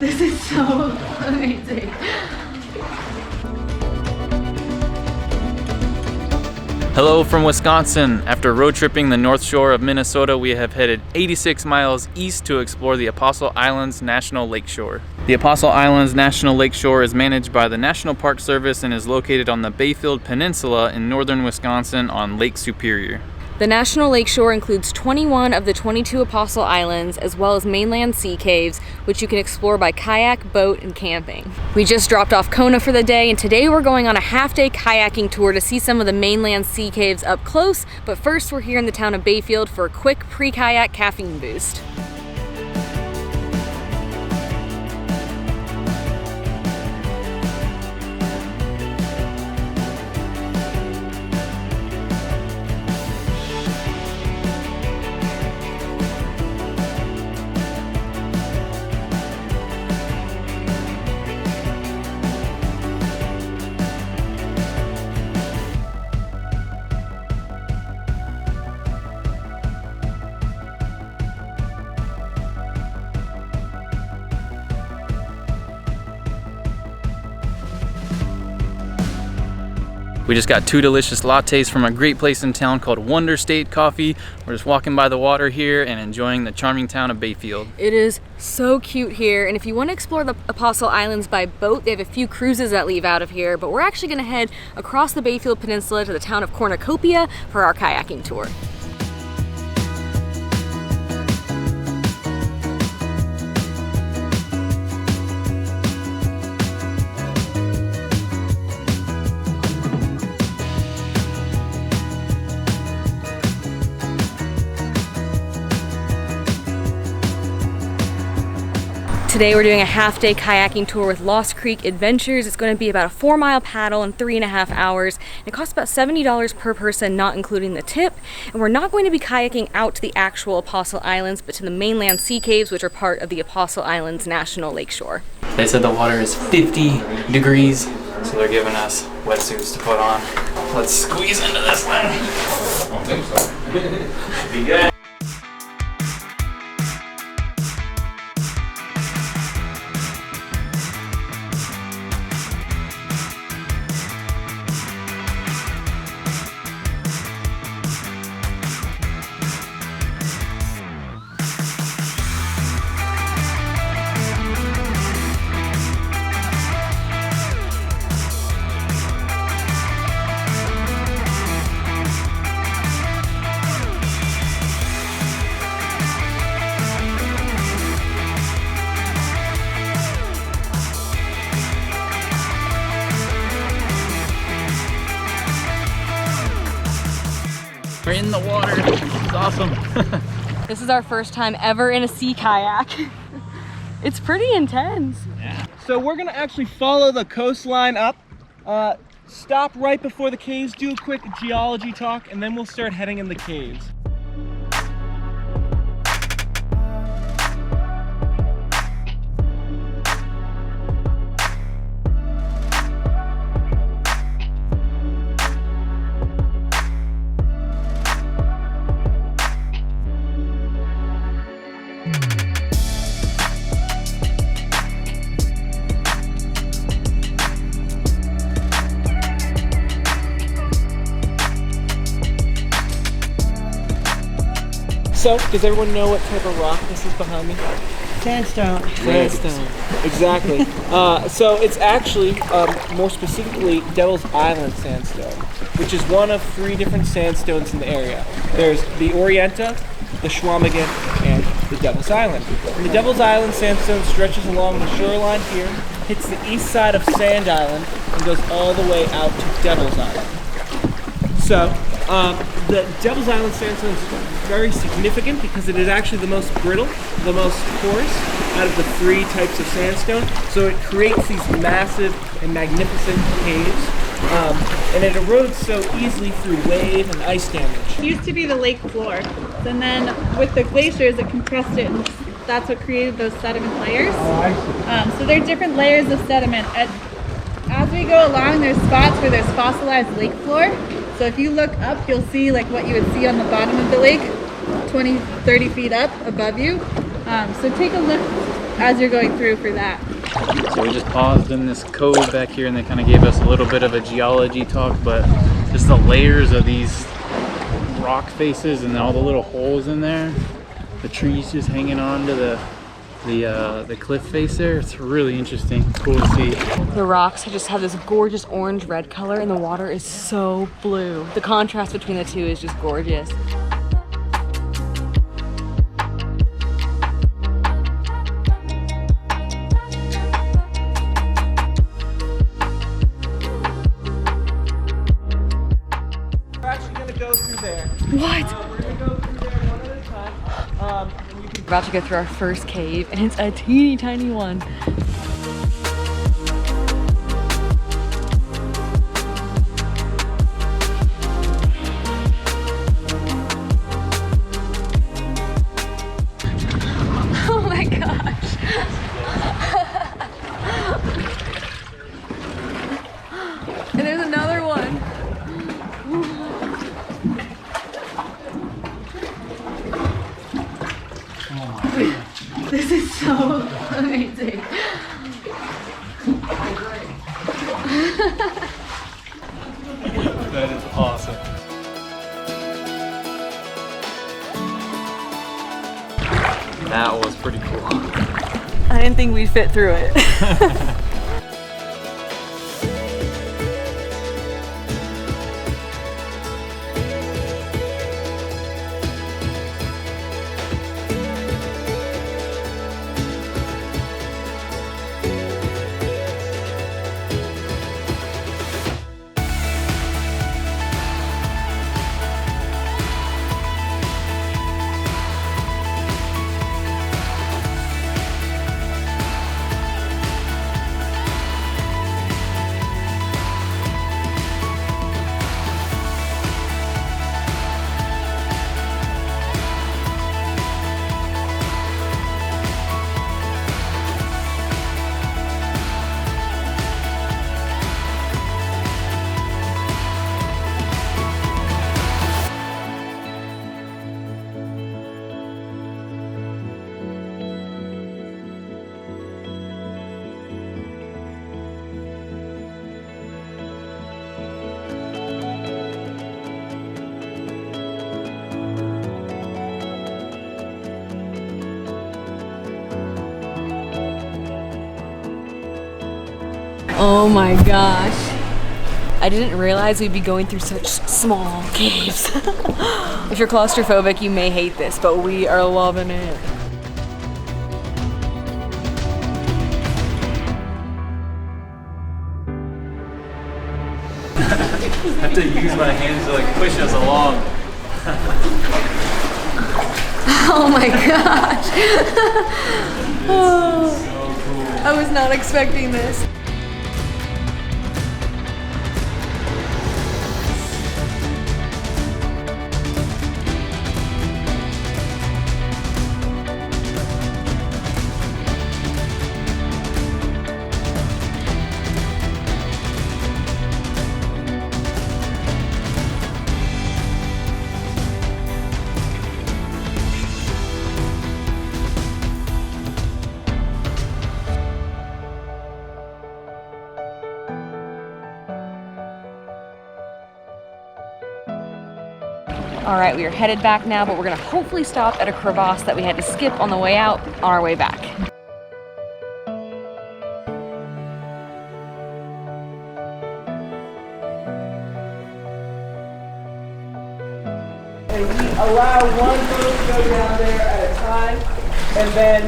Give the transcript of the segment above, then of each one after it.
This is so amazing. Hello from Wisconsin. After road tripping the north shore of Minnesota, we have headed 86 miles east to explore the Apostle Islands National Lakeshore. The Apostle Islands National Lakeshore is managed by the National Park Service and is located on the Bayfield Peninsula in northern Wisconsin on Lake Superior. The National Lakeshore includes 21 of the 22 Apostle Islands, as well as mainland sea caves, which you can explore by kayak, boat, and camping. We just dropped off Kona for the day, and today we're going on a half-day kayaking tour to see some of the mainland sea caves up close, but first we're here in the town of Bayfield for a quick pre-kayak caffeine boost. We just got 2 delicious lattes from a great place in town called Wonder State Coffee. We're just walking by the water here and enjoying the charming town of Bayfield. It is so cute here, and if you want to explore the Apostle Islands by boat, they have a few cruises that leave out of here, but we're actually going to head across the Bayfield Peninsula to the town of Cornucopia for our kayaking tour. Today we're doing a half-day kayaking tour with Lost Creek Adventures. It's going to be about a 4-mile paddle in 3.5 hours. It costs about $70 per person, not including the tip. And we're not going to be kayaking out to the actual Apostle Islands, but to the mainland sea caves, which are part of the Apostle Islands National Lakeshore. They said the water is 50 degrees, so they're giving us wetsuits to put on. Let's squeeze into this thing. I don't think so. Should be good. We're in the water. It's awesome. This is our first time ever in a sea kayak. It's pretty intense. Yeah. So we're gonna actually follow the coastline up, stop right before the caves, do a quick geology talk, and then we'll start heading in the caves. So, does everyone know what type of rock this is behind me? Sandstone. Sandstone. Exactly. So it's actually, more specifically, Devil's Island sandstone, which is one of 3 different sandstones in the area. There's the Orienta, the Schwamigan, and the Devil's Island. And the Devil's Island sandstone stretches along the shoreline here, hits the east side of Sand Island, and goes all the way out to Devil's Island. So, the Devil's Island sandstone is very significant because it is actually the most brittle, the most porous out of the 3 types of sandstone. So it creates these massive and magnificent caves, and it erodes so easily through wave and ice damage. It used to be the lake floor, and then with the glaciers it compressed it, and that's what created those sediment layers. Oh, I see. So there are different layers of sediment. As we go along, there's spots where there's fossilized lake floor. So if you look up, you'll see like what you would see on the bottom of the lake, 20, 30 feet up above you. So take a look as you're going through for that. So we just paused in this cove back here and they kind of gave us a little bit of a geology talk, but just the layers of these rock faces and all the little holes in there, the trees just hanging on to the cliff face there. It's really interesting, cool to see. The rocks just have this gorgeous orange-red color and the water is so blue. The contrast between the two is just gorgeous. We're actually going to go through there. What? We're going to go through there one at a time. And you can We're about to go through our first cave and it's a teeny tiny one. Oh my gosh. And there's another one. This is so amazing. That is awesome. That was pretty cool. I didn't think we'd fit through it. Oh my gosh. I didn't realize we'd be going through such small caves. If you're claustrophobic, you may hate this, but we are loving it. I have to use my hands to like push us along. Oh my gosh. Oh, So cool. I was not expecting this. All right, we are headed back now, but we're gonna hopefully stop at a crevasse that we had to skip on the way out on our way back. And we allow one boat to go down there at a time, and then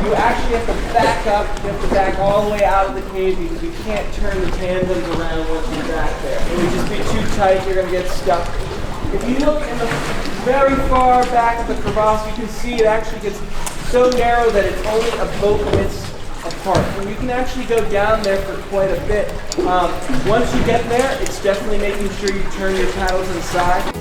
you actually have to back up. You have to back all the way out of the cave because you can't turn the tandems around once you're back there. It would just be too tight. You're going to get stuck. If you look in the very far back of the crevasse, you can see it actually gets so narrow that it's only a boat width apart. And you can actually go down there for quite a bit. Once you get there, it's definitely making sure you turn your paddles inside.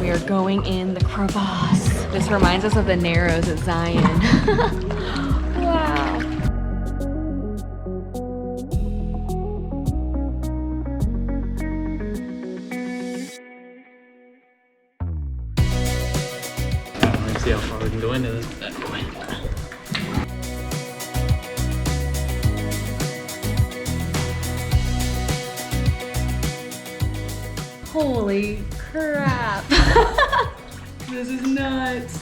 We are going in the crevasse. This reminds us of the Narrows at Zion. Wow. into this bad boy. Holy crap. This is nuts.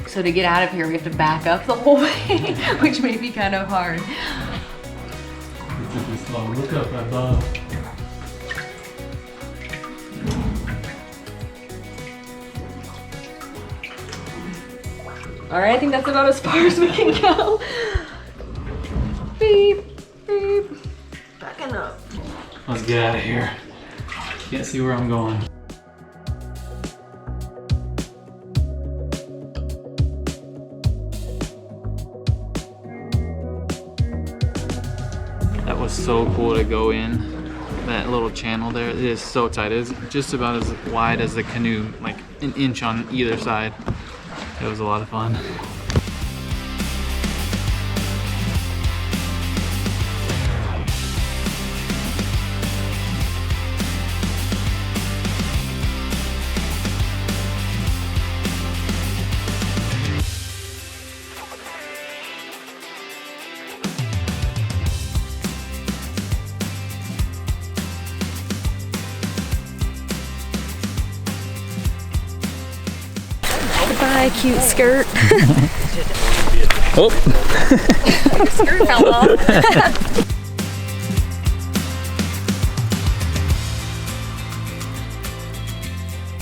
So to get out of here, we have to back up the whole way, which may be kind of hard. Look up above. All right, I think that's about as far as we can go. Beep, beep. Backing up. Let's get out of here. Can't see where I'm going. That was so cool to go in. That little channel there, it is so tight. It's just about as wide as the canoe, like an inch on either side. It was a lot of fun. Goodbye, cute skirt. Oh! Your skirt fell off.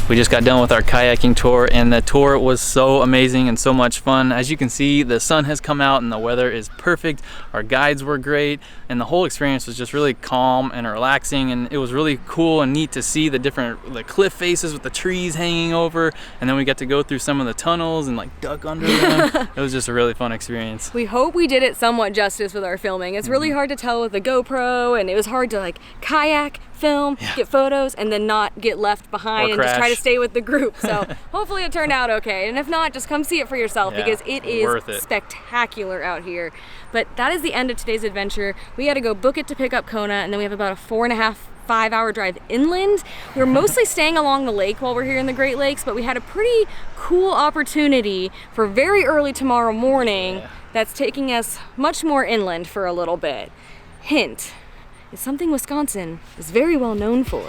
We just got done with our kayaking tour, and the tour was so amazing and so much fun. As you can see, the sun has come out and the weather is perfect. Our guides were great, and the whole experience was just really calm and relaxing, and it was really cool and neat to see the different cliff faces with the trees hanging over, and then we got to go through some of the tunnels and like duck under them. It was just a really fun experience. We hope we did it somewhat justice with our filming. It's really hard to tell with the GoPro, and it was hard to like kayak, film, get photos, and then not get left behind and just try to stay with the group. So hopefully it turned out okay. And if not, just come see it for yourself because it is spectacular out here. But that is the end of today's adventure. We had to go book it to pick up Kona, and then we have about a 4.5-5 hour drive inland. We were mostly staying along the lake while we're here in the Great Lakes, but we had a pretty cool opportunity for very early tomorrow morning that's taking us much more inland for a little bit. Hint. It's something Wisconsin is very well known for.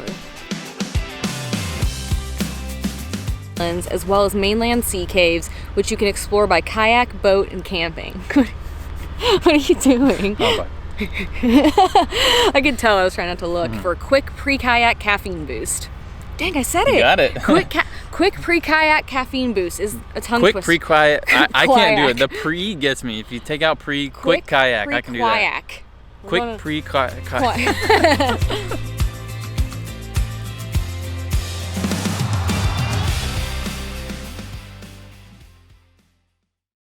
As well as mainland sea caves, which you can explore by kayak, boat, and camping. What are you doing? Oh, I could tell I was trying not to look for a quick pre-kayak caffeine boost. Dang, I said it. You got it. Quick pre-kayak caffeine boost is a tongue quick twister. pre-kayak. I can't do it. The pre gets me. If you take out quick kayak, I can do that. Quick pre-kayak.